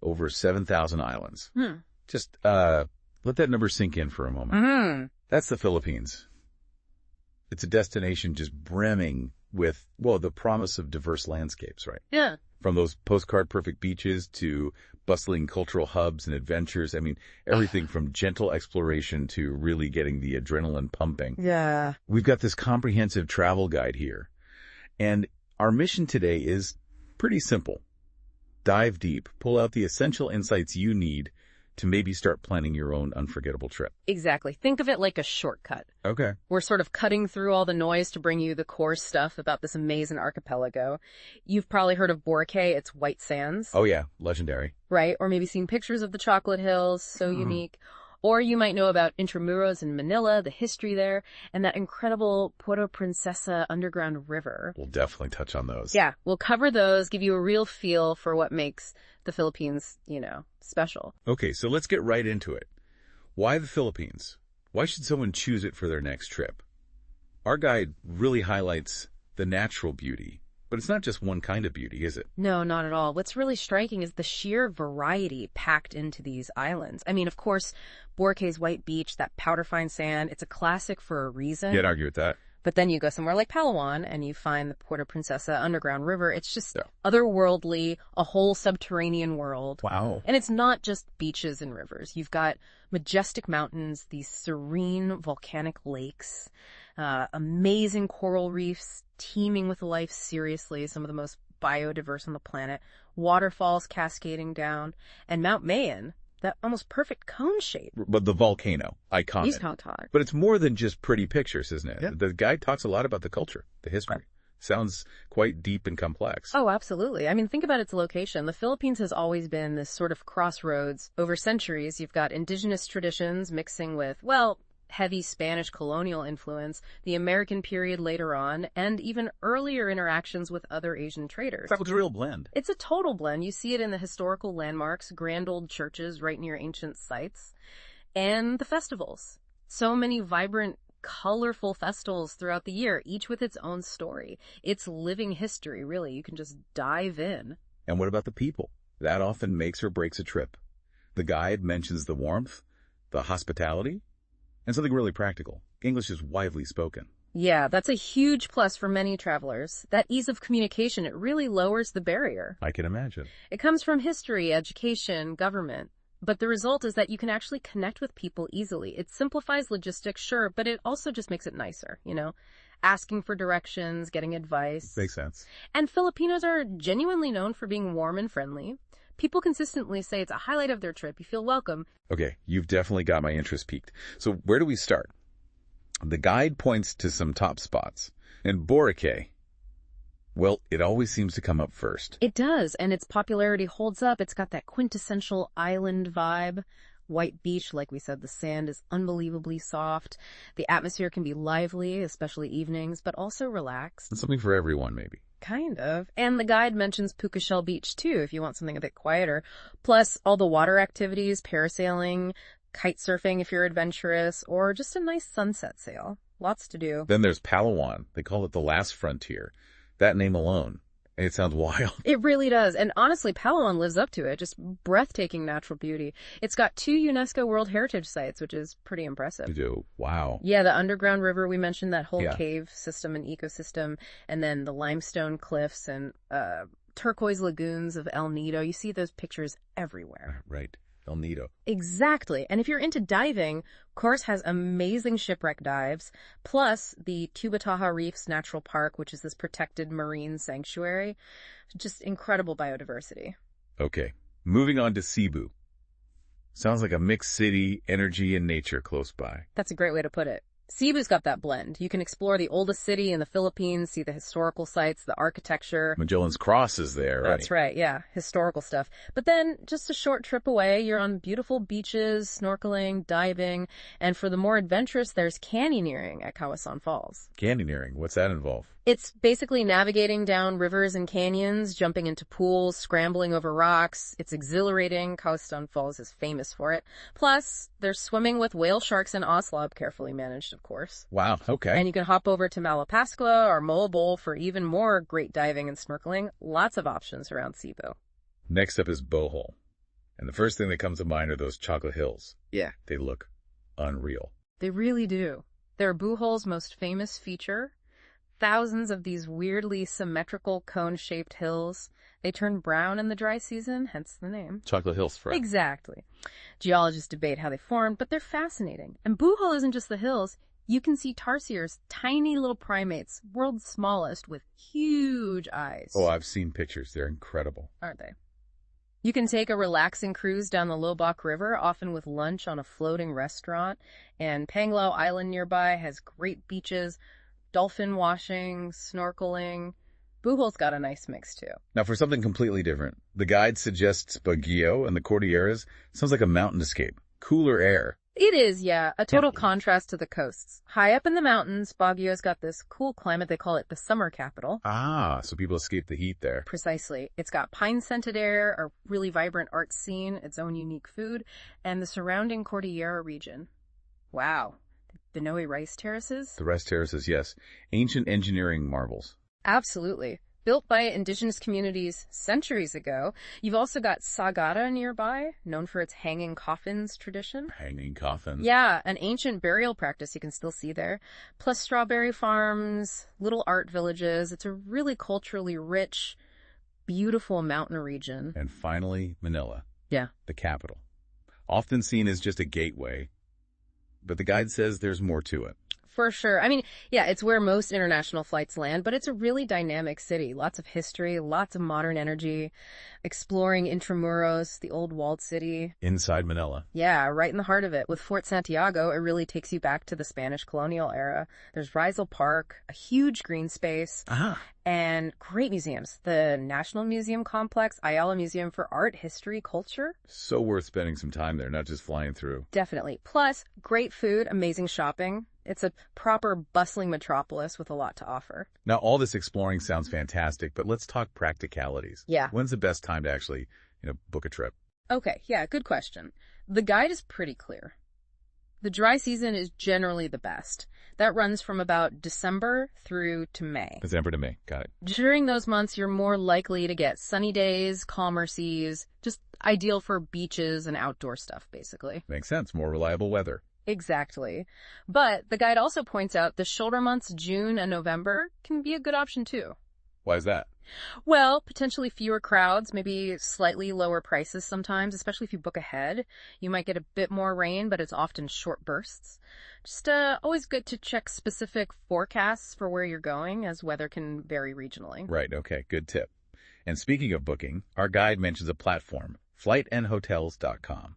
over 7,000 islands. Just let that number sink in for a moment. That's the Philippines. It's a destination just brimming with, well, the promise of diverse landscapes, right? Yeah. From those postcard-perfect beaches to bustling cultural hubs and adventures. I mean, everything from gentle exploration to really getting the adrenaline pumping. Yeah. We've got this comprehensive travel guide here. And our mission today is pretty simple. Dive deep, pull out the essential insights you need to maybe start planning your own unforgettable trip. Exactly. Think of it like a shortcut. Okay. We're sort of cutting through all the noise to bring you the core stuff about this amazing archipelago. You've probably heard of Boracay. It's white sands. Oh, yeah. Legendary. Right? Or maybe seen pictures of the chocolate hills. So unique. Or you might know about Intramuros in Manila, the history there, and that incredible Puerto Princesa underground river. We'll definitely touch on those. Yeah, we'll cover those, give you a real feel for what makes the Philippines, special. Okay, so let's get right into it. Why the Philippines? Why should someone choose it for their next trip? Our guide really highlights the natural beauty. But it's not just one kind of beauty, is it? No, not at all. What's really striking is the sheer variety packed into these islands. I mean, of course, Boracay's white beach, that powder fine sand, it's a classic for a reason. Can't argue with that. But then you go somewhere like Palawan and you find the Puerto Princesa underground river. It's just otherworldly, a whole subterranean world. Wow. And it's not just beaches and rivers. You've got majestic mountains, these serene volcanic lakes, amazing coral reefs teeming with life, seriously, some of the most biodiverse on the planet, waterfalls cascading down, and Mount Mayon, that almost perfect cone shape. But the volcano, iconic. He's iconic. But it's more than just pretty pictures, isn't it? Yeah. The guide talks a lot about the culture, the history. Sounds quite deep and complex. Oh, absolutely. I mean, think about its location. The Philippines has always been this sort of crossroads. Over centuries, you've got indigenous traditions mixing with, heavy Spanish colonial influence, the American period later on, and even earlier interactions with other Asian traders. That was a real blend. It's a total blend. You see it in the historical landmarks, grand old churches right near ancient sites, and the festivals. So many vibrant, colorful festivals throughout the year, each with its own story. It's living history, really. You can just dive in. And what about the people? That often makes or breaks a trip. The guide mentions the warmth, the hospitality, and something really practical. English is widely spoken. Yeah, that's a huge plus for many travelers. That ease of communication, it really lowers the barrier. I can imagine. It comes from history, education, government. But the result is that you can actually connect with people easily. It simplifies logistics, sure, but it also just makes it nicer, Asking for directions, getting advice. Makes sense. And Filipinos are genuinely known for being warm and friendly. People consistently say it's a highlight of their trip. You feel welcome. Okay, you've definitely got my interest piqued. So where do we start? The guide points to some top spots. And Boracay, well, it always seems to come up first. It does, and its popularity holds up. It's got that quintessential island vibe. White beach, like we said, the sand is unbelievably soft. The atmosphere can be lively, especially evenings, but also relaxed. It's something for everyone, maybe. Kind of. And the guide mentions Puka Shell Beach, too, if you want something a bit quieter. Plus, all the water activities, parasailing, kite surfing if you're adventurous, or just a nice sunset sail. Lots to do. Then there's Palawan. They call it the last frontier. That name alone, it sounds wild. It really does. And honestly, Palawan lives up to it. Just breathtaking natural beauty. It's got 2 UNESCO World Heritage Sites, which is pretty impressive. You do? Wow. Yeah, the underground river, we mentioned that whole cave system and ecosystem, and then the limestone cliffs and turquoise lagoons of El Nido. You see those pictures everywhere. Right. El Nido. Exactly. And if you're into diving, Course has amazing shipwreck dives, plus the Tubataha Reefs Natural Park, which is this protected marine sanctuary. Just incredible biodiversity. Okay. Moving on to Cebu. Sounds like a mixed city, energy, and nature close by. That's a great way to put it. Cebu's got that blend. You can explore the oldest city in the Philippines, see the historical sites, the architecture. Magellan's Cross is there, right? That's right, yeah. Historical stuff. But then, just a short trip away, you're on beautiful beaches, snorkeling, diving, and for the more adventurous, there's canyoneering at Kawasan Falls. Canyoneering, what's that involve? It's basically navigating down rivers and canyons, jumping into pools, scrambling over rocks. It's exhilarating. Kawasan Falls is famous for it. Plus, there's swimming with whale sharks and ocelot, carefully managed, of course. Wow, okay. And you can hop over to Malapascua or Moabol for even more great diving and snorkeling. Lots of options around Cebu. Next up is Bohol. And the first thing that comes to mind are those chocolate hills. Yeah. They look unreal. They really do. They're Bohol's most famous feature. Thousands of these weirdly symmetrical cone-shaped hills. They turn brown in the dry season, hence the name. Chocolate Hills for Exactly. Geologists debate how they formed, but they're fascinating. And Bohol isn't just the hills. You can see tarsiers, tiny little primates, world's smallest, with huge eyes. Oh, I've seen pictures. They're incredible. Aren't they? You can take a relaxing cruise down the Lobok River, often with lunch on a floating restaurant. And Panglao Island nearby has great beaches, dolphin washing, snorkeling. Bohol's got a nice mix, too. Now, for something completely different, the guide suggests Baguio and the Cordilleras. Sounds like a mountain escape. Cooler air. It is, yeah. A total contrast to the coasts. High up in the mountains, Baguio's got this cool climate. They call it the summer capital. Ah, so people escape the heat there. Precisely. It's got pine-scented air, a really vibrant art scene, its own unique food, and the surrounding Cordillera region. Wow. The Binoy rice terraces? The rice terraces, yes. Ancient engineering marvels. Absolutely. Built by indigenous communities centuries ago. You've also got Sagara nearby, known for its hanging coffins tradition. Hanging coffins. Yeah, an ancient burial practice you can still see there. Plus strawberry farms, little art villages. It's a really culturally rich, beautiful mountain region. And finally, Manila. Yeah. The capital. Often seen as just a gateway, but the guide says there's more to it. For sure. I mean, yeah, it's where most international flights land, but it's a really dynamic city. Lots of history, lots of modern energy, exploring Intramuros, the old walled city. Inside Manila. Yeah, right in the heart of it. With Fort Santiago, it really takes you back to the Spanish colonial era. There's Rizal Park, a huge green space, and great museums. The National Museum Complex, Ayala Museum for Art, History, Culture. So worth spending some time there, not just flying through. Definitely. Plus, great food, amazing shopping. It's a proper bustling metropolis with a lot to offer. Now, all this exploring sounds fantastic, but let's talk practicalities. Yeah. When's the best time to actually, book a trip? Okay, yeah, good question. The guide is pretty clear. The dry season is generally the best. That runs from about December through to May. December to May, got it. During those months, you're more likely to get sunny days, calmer seas, just ideal for beaches and outdoor stuff, basically. Makes sense, more reliable weather. Exactly. But the guide also points out the shoulder months, June and November, can be a good option too. Why is that? Well, potentially fewer crowds, maybe slightly lower prices sometimes, especially if you book ahead. You might get a bit more rain, but it's often short bursts. Just always good to check specific forecasts for where you're going, as weather can vary regionally. Right, okay, good tip. And speaking of booking, our guide mentions a platform, FlightNHotels.com.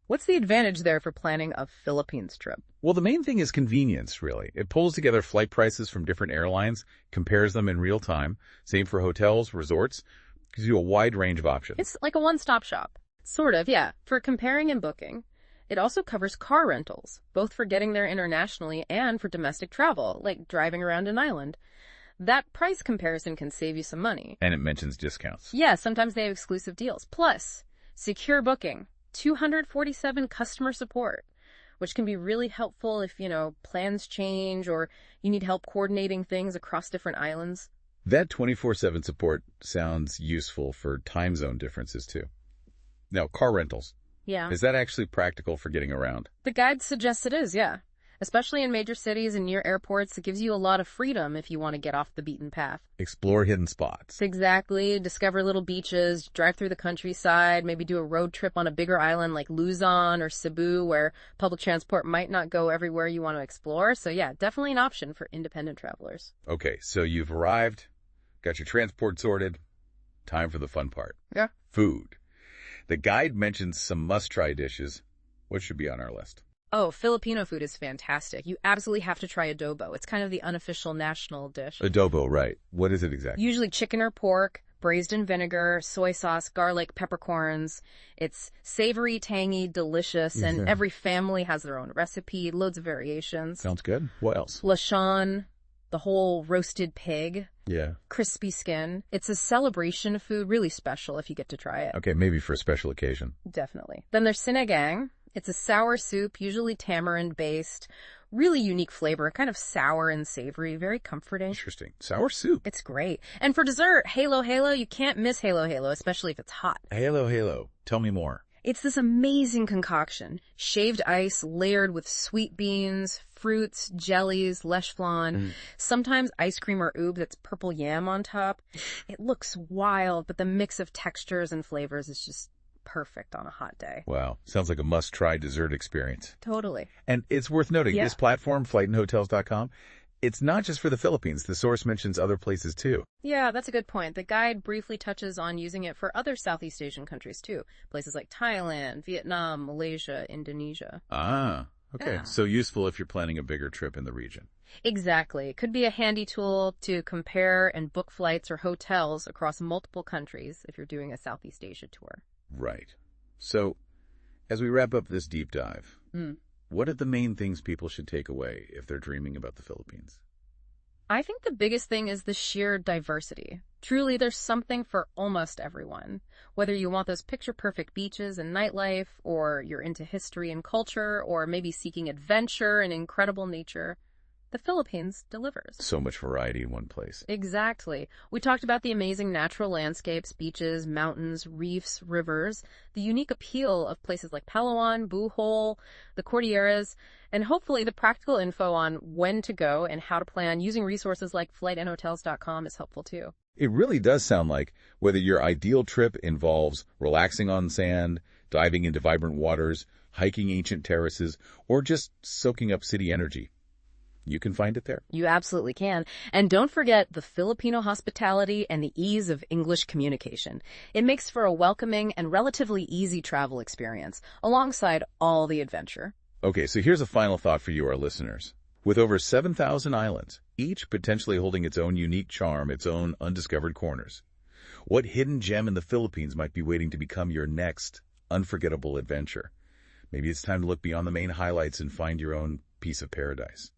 What's the advantage there for planning a Philippines trip? Well, the main thing is convenience, really. It pulls together flight prices from different airlines, compares them in real time. Same for hotels, resorts. Gives you a wide range of options. It's like a one-stop shop. Sort of, yeah. For comparing and booking. It also covers car rentals, both for getting there internationally and for domestic travel, like driving around an island. That price comparison can save you some money. And it mentions discounts. Yeah, sometimes they have exclusive deals. Plus, secure booking. 247 customer support, which can be really helpful if, plans change or you need help coordinating things across different islands. That 24/7 support sounds useful for time zone differences, too. Now, car rentals. Yeah. Is that actually practical for getting around? The guide suggests it is, yeah. Especially in major cities and near airports, it gives you a lot of freedom if you want to get off the beaten path. Explore hidden spots. Exactly. Discover little beaches, drive through the countryside, maybe do a road trip on a bigger island like Luzon or Cebu where public transport might not go everywhere you want to explore. So yeah, definitely an option for independent travelers. Okay, so you've arrived, got your transport sorted. Time for the fun part. Yeah. Food. The guide mentions some must-try dishes. What should be on our list? Oh, Filipino food is fantastic. You absolutely have to try adobo. It's kind of the unofficial national dish. Adobo, right. What is it exactly? Usually chicken or pork, braised in vinegar, soy sauce, garlic, peppercorns. It's savory, tangy, delicious, and every family has their own recipe, loads of variations. Sounds good. What else? Lechon, the whole roasted pig. Yeah. Crispy skin. It's a celebration food, really special if you get to try it. Okay, maybe for a special occasion. Definitely. Then there's sinigang. It's a sour soup, usually tamarind-based. Really unique flavor, kind of sour and savory, very comforting. Interesting. Sour soup. It's great. And for dessert, halo halo, you can't miss halo halo, especially if it's hot. Halo halo. Tell me more. It's this amazing concoction. Shaved ice layered with sweet beans, fruits, jellies, lèche flan, sometimes ice cream or oob that's purple yam on top. It looks wild, but the mix of textures and flavors is just perfect on a hot day. Wow, sounds like a must-try dessert experience. Totally. And it's worth noting, this platform, FlightNHotels.com, it's not just for the Philippines. The source mentions other places too. Yeah, that's a good point. The guide briefly touches on using it for other Southeast Asian countries too. Places like Thailand, Vietnam, Malaysia, Indonesia. Ah, okay. Yeah. So useful if you're planning a bigger trip in the region. Exactly. It could be a handy tool to compare and book flights or hotels across multiple countries if you're doing a Southeast Asia tour. Right. So, as we wrap up this deep dive, what are the main things people should take away if they're dreaming about the Philippines? I think the biggest thing is the sheer diversity. Truly, there's something for almost everyone. Whether you want those picture-perfect beaches and nightlife, or you're into history and culture, or maybe seeking adventure and incredible nature, the Philippines delivers. So much variety in one place. Exactly. We talked about the amazing natural landscapes, beaches, mountains, reefs, rivers, the unique appeal of places like Palawan, Bohol, the Cordilleras, and hopefully the practical info on when to go and how to plan using resources like FlightNHotels.com is helpful too. It really does sound like whether your ideal trip involves relaxing on sand, diving into vibrant waters, hiking ancient terraces, or just soaking up city energy, you can find it there. You absolutely can. And don't forget the Filipino hospitality and the ease of English communication. It makes for a welcoming and relatively easy travel experience, alongside all the adventure. Okay, so here's a final thought for you, our listeners. With over 7,000 islands, each potentially holding its own unique charm, its own undiscovered corners, what hidden gem in the Philippines might be waiting to become your next unforgettable adventure? Maybe it's time to look beyond the main highlights and find your own piece of paradise.